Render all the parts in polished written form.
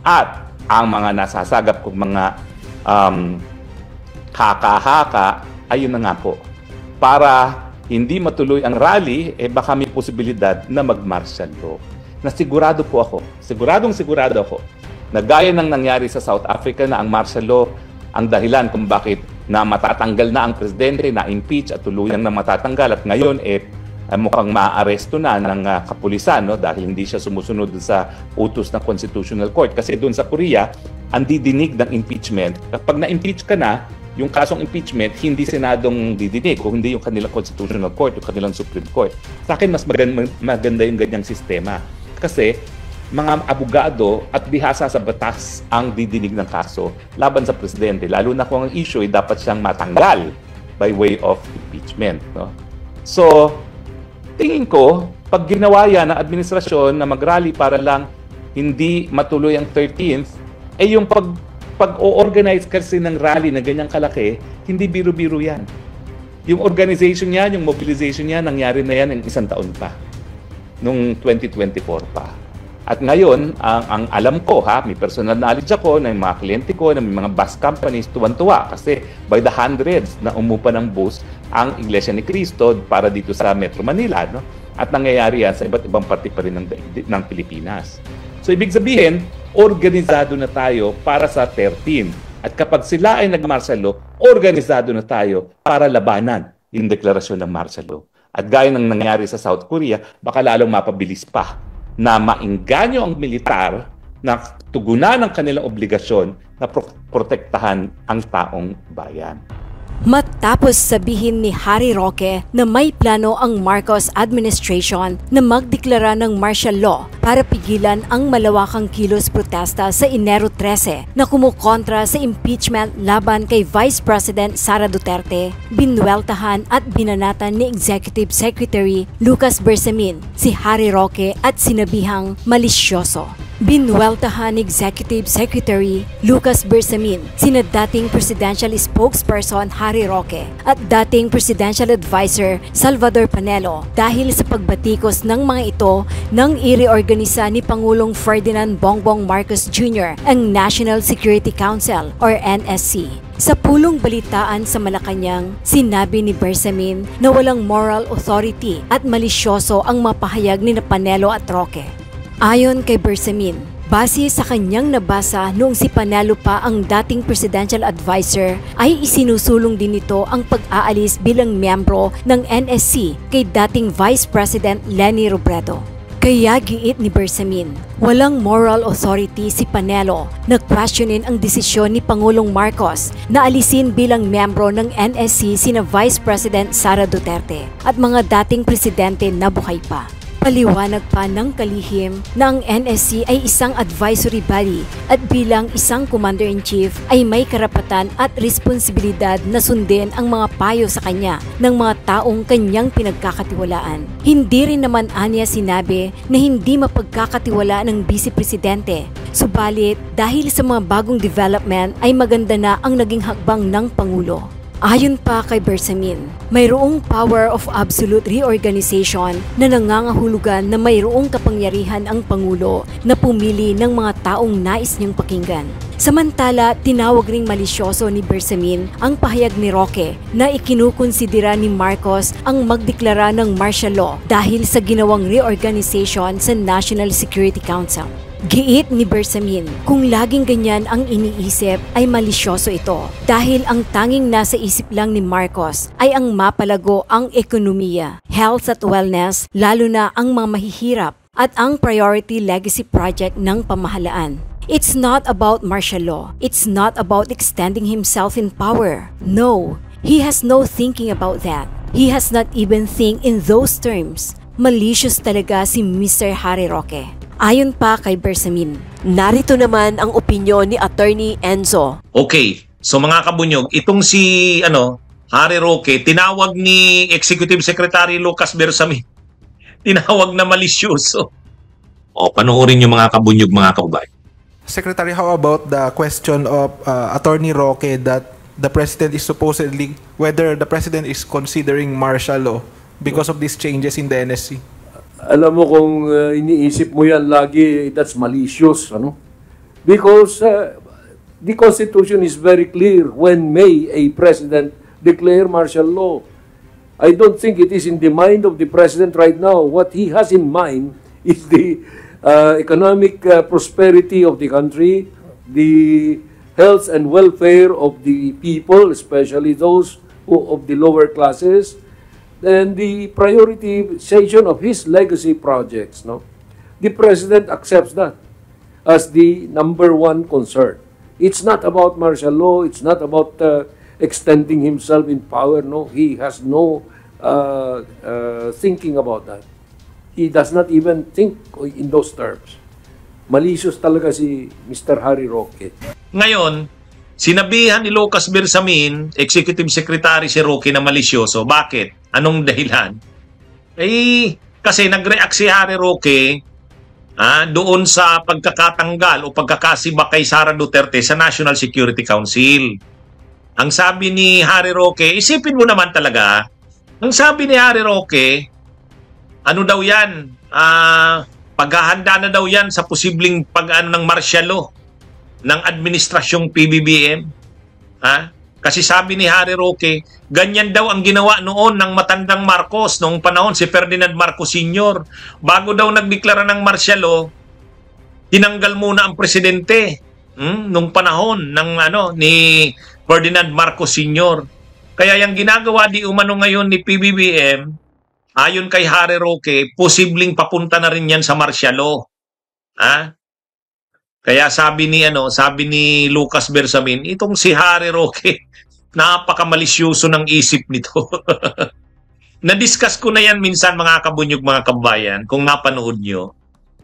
At ang mga nasasagap kong mga haka-haka, ayun na nga po. Para hindi matuloy ang rally, baka may posibilidad na mag-martial law. Na sigurado ako na gaya ng nangyari sa South Africa na ang martial law ang dahilan kung bakit na matatanggal na ang presidente, na impeach at tuluyang na matatanggal at ngayon mukhang maaaresto na ng kapulisan, no, dahil hindi siya sumusunod sa utos ng Constitutional Court. Kasi doon sa Korea, ang didinig ng impeachment, kapag na-impeach ka na, yung kasong impeachment, hindi senadong didinig o hindi yung kanilang Constitutional Court, yung kanilang Supreme Court. Sa akin, mas maganda yung ganyang sistema. Kasi mga abogado at bihasa sa batas ang didinig ng kaso laban sa presidente, lalo na kung ang issue ay dapat siyang matanggal by way of impeachment. No? So, tingin ko, pag ginawa yan ng administrasyon na mag-rally para lang hindi matuloy ang 13th, yung pag-o-organize kasi ng rally na ganyang kalaki, hindi biro-biro yan. Yung organization niya, yung mobilization niya, nangyari na yan ng isang taon pa. Nung 2024 pa. At ngayon, ang alam ko, may personal knowledge ako ng mga kliyente ko, ng mga bus companies, tuwan-tuwa kasi by the hundreds na umupa ng bus ang Iglesia ni Cristo para dito sa Metro Manila. No? At nangyayari yan sa iba't ibang parte pa rin ng Pilipinas. So, ibig sabihin, organisado na tayo para sa 13. At kapag sila ay nag-martial law, organisado na tayo para labanan yung deklarasyon ng martial law. At gaya ng nangyari sa South Korea, baka lalong mapabilis pa na maingganyo ang militar na tugunan ang kanilang obligasyon na protektahan ang taong bayan. Matapos sabihin ni Harry Roque na may plano ang Marcos administration na magdeklara ng martial law para pigilan ang malawakang kilos protesta sa Enero 13 na kumukontra sa impeachment laban kay Vice President Sara Duterte, binuweltahan at binanatan ni Executive Secretary Lucas Bersamin si Harry Roque at sinabihang malisyoso. Binuweltahan ni Executive Secretary Lucas Bersamin sina dating Presidential Spokesperson Harry Roque at dating Presidential Advisor Salvador Panelo dahil sa pagbatikos ng mga ito nang ireorganisa ni Pangulong Ferdinand Bongbong Marcos Jr. ang National Security Council or NSC. Sa pulong balitaan sa Malacanang, sinabi ni Bersamin na walang moral authority at malisyoso ang mapahayag ni Panelo at Roque. Ayon kay Bersamin, base sa kanyang nabasa noong si Panelo pa ang dating presidential advisor, ay isinusulong din nito ang pag-aalis bilang miyembro ng NSC kay dating Vice President Leni Robredo. Kaya giit ni Bersamin, walang moral authority si Panelo na questionin ang desisyon ni Pangulong Marcos na alisin bilang miyembro ng NSC sina Vice President Sara Duterte at mga dating presidente na buhay pa. Paliwanag pa ng kalihim na ang NSC ay isang advisory body at bilang isang commander-in-chief ay may karapatan at responsibilidad na sundin ang mga payo sa kanya ng mga taong kanyang pinagkakatiwalaan. Hindi rin naman anya sinabi na hindi mapagkakatiwala ng Vice Presidente. Subalit, dahil sa mga bagong development ay maganda na ang naging hakbang ng Pangulo. Ayon pa kay Bersamin, mayroong power of absolute reorganization na nangangahulugan na mayroong kapangyarihan ang Pangulo na pumili ng mga taong nais niyang pakinggan. Samantala, tinawag ring malisyoso ni Bersamin ang pahayag ni Roque na ikinukonsidera ni Marcos ang magdeklara ng martial law dahil sa ginawang reorganization sa National Security Council. Giit ni Bersamin, kung laging ganyan ang iniisip ay malisyoso ito dahil ang tanging nasa isip lang ni Marcos ay ang mapalago ang ekonomiya, health at wellness, lalo na ang mga mahihirap at ang priority legacy project ng pamahalaan. It's not about martial law. It's not about extending himself in power. No, he has no thinking about that. He has not even think in those terms. Malicious talaga si Mr. Harry Roque. Ayon pa kay Bersamin, narito naman ang opinyon ni Attorney Enzo. Okay, so mga kabunyog, itong si Harry Roque, tinawag ni Executive Secretary Lucas Bersamin. Tinawag na malisyoso. O, panoorin yung mga kabunyog, mga kaubay. Secretary, how about the question of Attorney Roque that the President is supposedly, whether the President is considering martial law because of these changes in the NSC? Alam mo kung iniisip mo yan lagi, that's malicious, Because the Constitution is very clear when may a president declare martial law. I don't think it is in the mind of the president right now. What he has in mind is the economic prosperity of the country, the health and welfare of the people, especially those of the lower classes, and the prioritization of his legacy projects. No? The president accepts that as the number one concern. It's not about martial law. It's not about extending himself in power. No, he has no thinking about that. He does not even think in those terms. Malicious talaga si Mr. Harry Roque. Ngayon, sinabihan ni Lucas Bersamin, Executive Secretary si Roque na malisyoso. Bakit? Anong dahilan? Kasi nag-react si Harry Roque doon sa pagkakatanggal o pagkakasiba kay Sara Duterte sa National Security Council. Ang sabi ni Harry Roque, isipin mo naman talaga, ang sabi ni Harry Roque, ano daw yan? Paghahanda na daw yan sa posibleng pag-ano ng martial law ng administrasyong PBBM. Kasi sabi ni Harry Roque, ganyan daw ang ginawa noon ng matandang Marcos noong panahon si Ferdinand Marcos Sr. Bago daw nagdeklara ng martial law, tinanggal muna ang presidente nung panahon ng ni Ferdinand Marcos Sr. Kaya yung ginagawa di umano ngayon ni PBBM, ayon kay Harry Roque, posibleng papunta na rin yan sa martial law. Kaya sabi ni Lucas Bersamin, itong si Harry Roque, napakamalisyoso ng isip nito. Na-discuss ko na yan minsan mga kabunyog, mga kabayan, kung napanood nyo.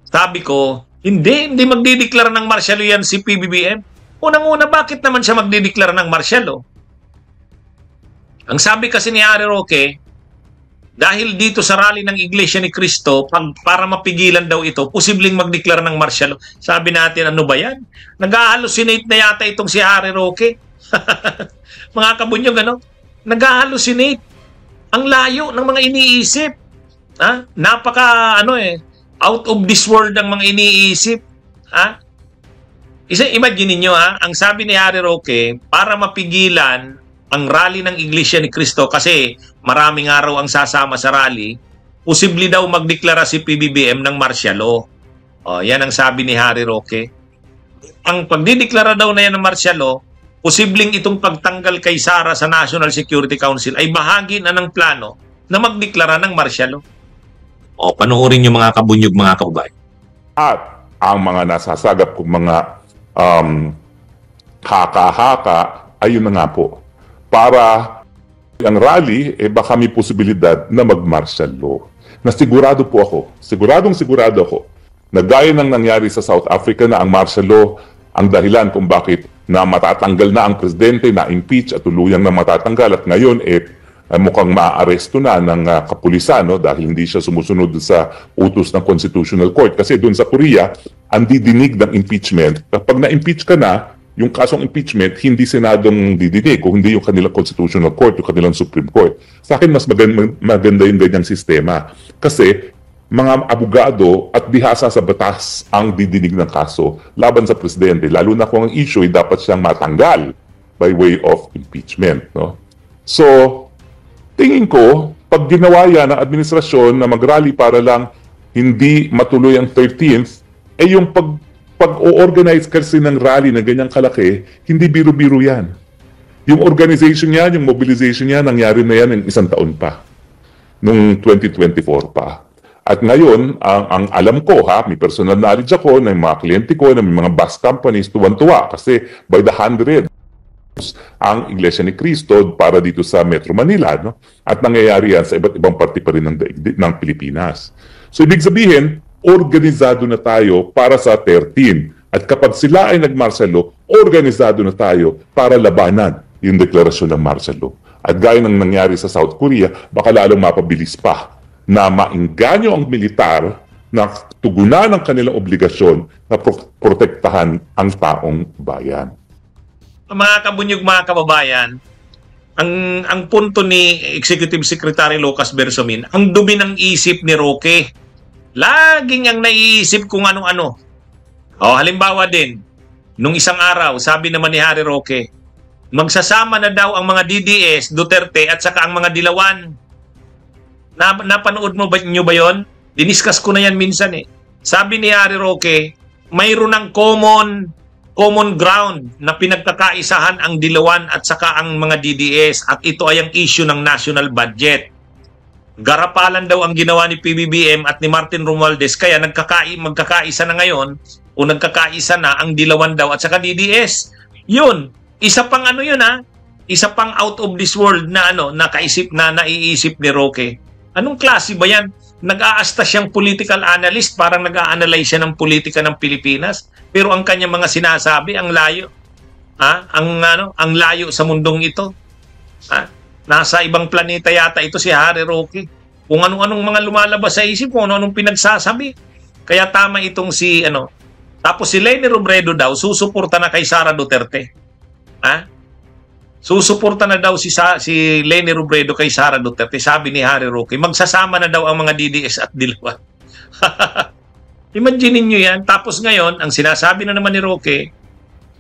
Sabi ko, hindi magdideklara ng martial law yan si PBBM. Unang-una, bakit naman siya magdideklara ng martial law? Ang sabi kasi ni Harry Roque, dahil dito sa rally ng Iglesia ni Cristo, para mapigilan daw ito, posibleng magdeklara ng martial law. Sabi natin, ano ba yan? Nag-hallucinate na yata itong si Harry Roque. Mga kabunyog, nag-hallucinate. Ang layo ng mga iniisip. Napaka, out of this world ang mga iniisip. Imagine niyo ang sabi ni Harry Roque, para mapigilan ang rally ng Iglesia ni Cristo, kasi maraming araw ang sasama sa rally, posible daw magdeklara si PBBM ng martial law. Yan ang sabi ni Harry Roque. Ang pagdideklara daw na yan ng martial law, posibleng itong pagtanggal kay Sara sa National Security Council ay bahagi na ng plano na magdeklara ng martial law. Panoorin niyo mga kabunyog, mga kababayan. At ang mga nasasagap kong mga haka-haka, ayun na nga po. Para ang rally, baka may posibilidad na mag-martial law. Na sigurado ako, na gaya ng nangyari sa South Africa na ang martial law ang dahilan kung bakit na matatanggal na ang presidente, na impeach at tuluyang na matatanggal, at ngayon mukhang maaaresto na ng kapulisan dahil hindi siya sumusunod sa utos ng Constitutional Court. Kasi doon sa Korea, ang didinig ng impeachment, kapag na-impeach ka na, yung kasong impeachment, hindi Senadong didinig, o hindi yung kanilang Constitutional Court, yung kanilang Supreme Court. Sa akin, mas maganda yung ganyang sistema. Kasi mga abogado at bihasa sa batas ang didinig ng kaso laban sa presidente, lalo na kung ang issue ay dapat siyang matanggal by way of impeachment. So, tingin ko, pag ginawa yan ng administrasyon na mag-rally para lang hindi matuloy ang 13th, yung pag-o-organize kasi ng rally na ganyang kalaki, hindi biro-biro yan. Yung organization yan, yung mobilization yan, nangyari na yan ng 1 taon pa. Nung 2024 pa. At ngayon, ang alam ko, may personal knowledge ako ng mga kliyente ko, ng mga bus companies, tuwan-tuwa. Kasi by the hundred, ang Iglesia ni Cristo para dito sa Metro Manila. At nangyayari yan sa iba't ibang parte pa rin ng Pilipinas. So ibig sabihin, organisado na tayo para sa 13. At kapag sila ay nag-martial law, organisado na tayo para labanan yung deklarasyon ng martial law. At gaya ng nangyari sa South Korea, baka lalong mapabilis pa na maingganyo ang militar na tugunan ang kanilang obligasyon na protektahan ang taong bayan. Mga kabunyog, mga kababayan, ang punto ni Executive Secretary Lucas Bersamin, ang dumi ng isip ni Roque. Laging ang naiisip kung ano-ano. Halimbawa din, nung isang araw, sabi naman ni Harry Roque, magsasama na daw ang mga DDS, Duterte at saka ang mga Dilawan. Napanood mo ba nyo ba yun? Diniscuss ko na yan minsan eh. Sabi ni Harry Roque, mayroon ng common ground na pinagkakaisahan ang Dilawan at saka ang mga DDS at ito ay ang issue ng national budget. Garapalan daw ang ginawa ni PBBM at ni Martin Romualdez kaya magkakaisa na ngayon o nagkakaisa na ang Dilawan daw at saka DDS. Yun, isa pang ano yun ha? Isa pang out of this world na naiisip ni Roque. Anong klase ba yan? Nag-aasta siyang political analyst, parang nag-a-analyze siya ng politika ng Pilipinas. Pero ang kanyang mga sinasabi, ang layo. Ang layo sa mundong ito. Nasa ibang planeta yata ito si Harry Roque. Kung anong mga lumalabas sa isip, kung anong pinagsasabi. Kaya tama itong Tapos si Leni Robredo daw, susuporta na kay Sara Duterte. Susuporta na daw si Leni Robredo kay Sara Duterte. Sabi ni Harry Roque, magsasama na daw ang mga DDS at Dilawan. Imagine niyo yan. Tapos ngayon, ang sinasabi na naman ni Roque,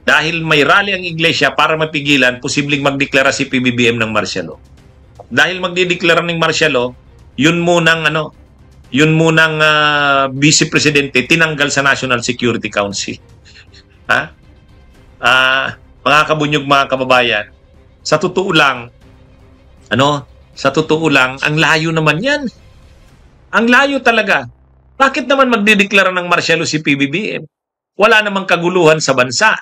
dahil may rally ang iglesia para mapigilan, posibleng magdeklara si PBBM ng martial law. Dahil magdideklara ng martial law, yun munang Vice Presidente tinanggal sa National Security Council. Mga kabunyog, mga kababayan, sa totoo lang, ang layo naman yan. Ang layo talaga. Bakit naman magdideklara ng martial law si PBBM? Wala namang kaguluhan sa bansa.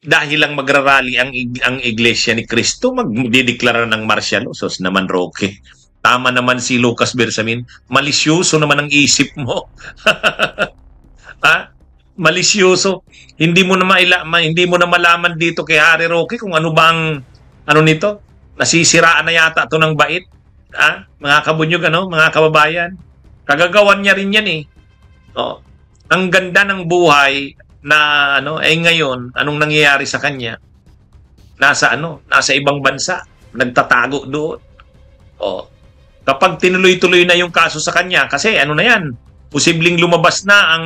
Dahil lang magrarally ang Iglesia ni Cristo, magdideklara ng martial law. Sos naman, Roque. Tama naman si Lucas Bersamin. Malisyoso naman ang isip mo. Malisyoso. Hindi mo na malaman dito kay Harry Roque kung ano bang nito. Nasisiraan na yata ito ng bait. Mga kabunyog, mga kababayan. Kagagawan niya rin yan eh. Ang ganda ng buhay na ngayon, anong nangyayari sa kanya? Nasa ibang bansa, nagtatago doon. Kapag tinuloy-tuloy na yung kaso sa kanya, kasi na yan, posibleng lumabas na ang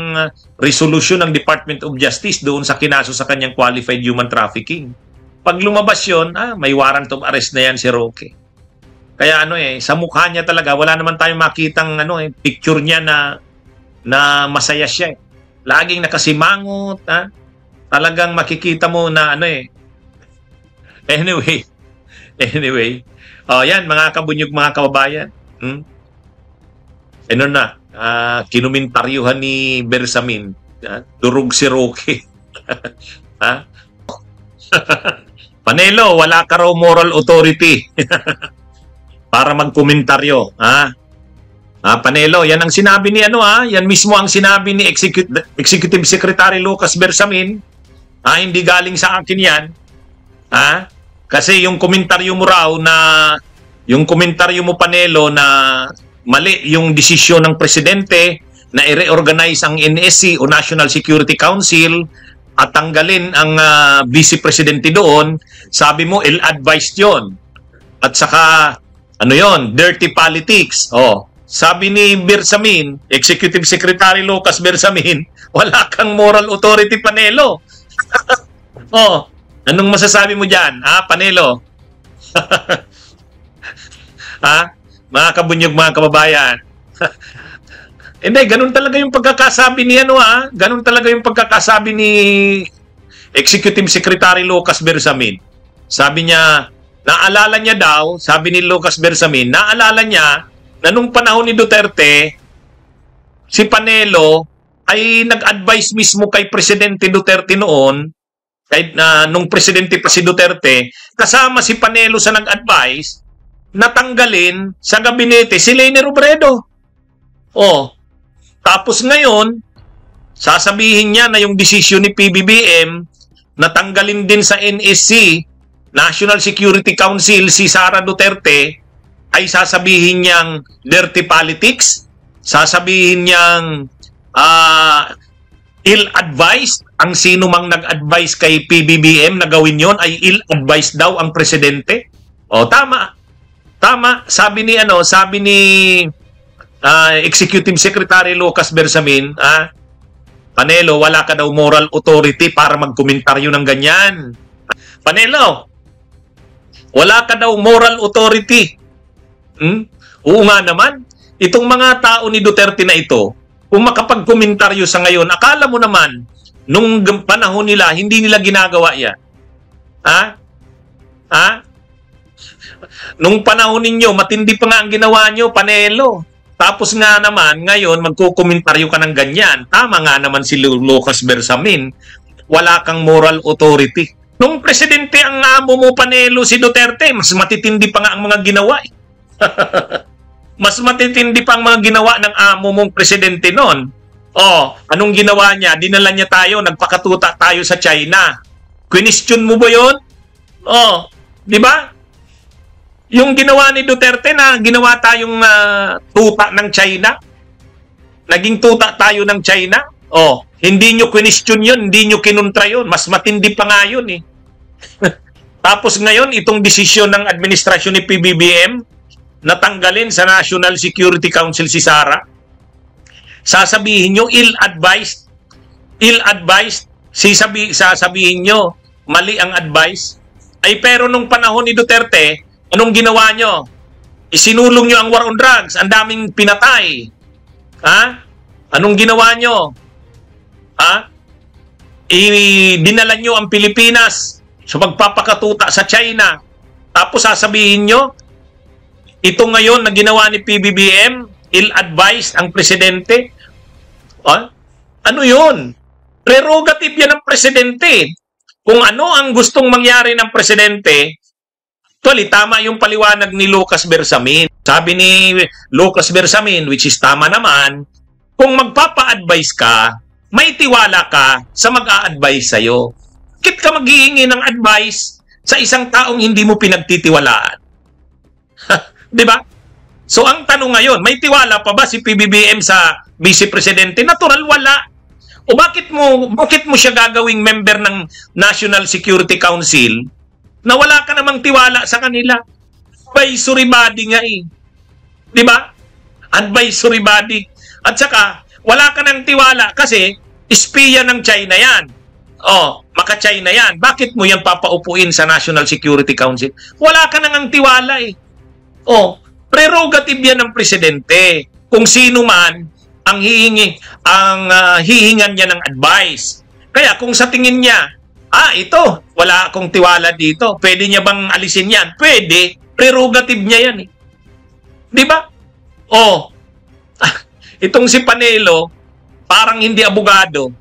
resolution ng Department of Justice doon sa kinaso sa kanyang qualified human trafficking. Pag lumabas yon, may warrant of arrest na yan si Roque. Kaya sa mukha niya talaga, wala naman tayong makitang picture niya na masaya siya eh. Laging nakasimangot, talagang makikita mo na Anyway. Yan, mga kabunyog, mga kababayan. Kinumintaryuhan ni Bersamin. Durog si Roque. Panelo, wala ka raw moral authority para magkomentaryo. Panelo, yan ang sinabi ni yan mismo ang sinabi ni Executive Secretary Lucas Bersamin. Hindi galing sa akin yan. Kasi yung komentaryo mo raw yung komentaryo mo, Panelo, na mali yung desisyon ng presidente na i-reorganize ang NSC o National Security Council at tanggalin ang vice presidente doon, sabi mo ill-advised yun. At saka dirty politics. Sabi ni Bersamin, Executive Secretary Lucas Bersamin, wala kang moral authority, Panelo. Anong masasabi mo dyan, Panelo? Mga kabunyog, mga kababayan. Hindi, ganun talaga yung pagkakasabi ni ganun talaga yung pagkakasabi ni Executive Secretary Lucas Bersamin. Sabi niya, naalala niya daw, sabi ni Lucas Bersamin, naalala niya na nung panahon ni Duterte, si Panelo ay nag-advise mismo kay Presidente Duterte noon, kahit nung Presidente pa si Duterte, kasama si Panelo sa nag-advise, natanggalin sa gabinete si Leni Robredo. Tapos ngayon, sasabihin niya na yung desisyon ni PBBM natanggalin din sa NSC, National Security Council, si Sara Duterte, ay sasabihin niyang dirty politics, sasabihin niyang ill-advised, ang sino mang nag-advise kay PBBM na gawin yon ay ill-advised daw ang presidente. Tama. Tama, sabi ni Executive Secretary Lucas Bersamin, Panelo, wala ka daw moral authority para magkomentaryo ng ganyan. Panelo, wala ka daw moral authority. Oo nga naman, itong mga tao ni Duterte na ito, kung makapagkomentaryo sa ngayon, akala mo naman, nung panahon nila, hindi nila ginagawa yan. Ha? Ha? Nung panahon ninyo, matindi pa nga ang ginawa nyo, Panelo. Tapos nga naman, ngayon, magkukomentaryo ka ng ganyan. Tama nga naman si Lucas Bersamin. Wala kang moral authority. Nung presidente ang amo mo, Panelo, si Duterte, mas matitindi pa nga ang mga ginawa. Mas matitindi pa ang mga ginawa ng amo mong presidente noon. Oh, anong ginawa niya? Dinala niya tayo, nagpakatuta tayo sa China. Question mo ba yun? Oh, di ba? Yung ginawa ni Duterte na ginawa tayong tuta ng China. Naging tuta tayo ng China. Oh, hindi nyo question yun, hindi nyo kinuntra yun. Mas matindi pa nga yun eh. Tapos ngayon, itong desisyon ng administrasyon ni PBBM, natanggalin sa National Security Council si Sara. Sasabihin nyo, ill-advised. Ill-advised. Sasabihin nyo, mali ang advice. Ay pero nung panahon ni Duterte, anong ginawa nyo? Isinulong nyo ang war on drugs. Ang daming pinatay. Ha? Anong ginawa nyo? Ha? Dinala nyo ang Pilipinas sa pagpapakatuta sa China. Tapos sasabihin nyo, ito ngayon na ginawa ni PBBM, ill-advised ang presidente. Ha? Ano yun? Prerogative yan ng presidente. Kung ano ang gustong mangyari ng presidente, actually, tama yung paliwanag ni Lucas Bersamin. Sabi ni Lucas Bersamin, which is tama naman, kung magpapa-advise ka, may tiwala ka sa mag-a-advise sa'yo. Bakit ka maghihingi ng advice sa isang taong hindi mo pinagtitiwalaan? Di ba? So, ang tanong ngayon, may tiwala pa ba si PBBM sa Vice Presidente? Natural, wala. O bakit mo siya gagawing member ng National Security Council na wala ka namang tiwala sa kanila? Advisory body nga eh. Di ba? Advisory body. At saka, wala ka ng tiwala kasi espiya ng China yan. Oh, maka-China yan. Bakit mo yan papaupuin sa National Security Council? Wala ka nang tiwala eh. Oh, prerogative yan ng presidente. Kung sino man ang hihingan niya ng advice. Kaya kung sa tingin niya, ito, wala akong tiwala dito. Pwede niya bang alisin yan? Pwede. Prerogative niya yan eh. Di ba? Oh, itong si Panelo, parang hindi abogado.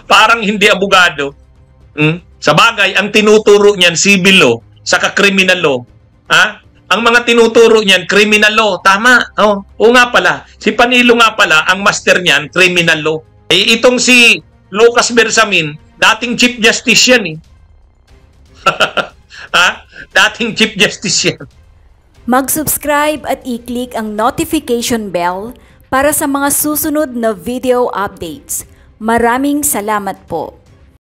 Parang hindi abogado. Sa bagay, ang tinuturo niyan, civil law, saka criminal law. Ha? Ang mga tinuturo niyan, criminal law. Tama. Oh, o nga pala. Si Panelo nga pala, ang master niyan, criminal law. Eh, itong si Lucas Bersamin, dating Chief Justice yan eh. Ha? Dating Chief Justice yan. Mag-subscribe at i-click ang notification bell para sa mga susunod na video updates. Maraming salamat po.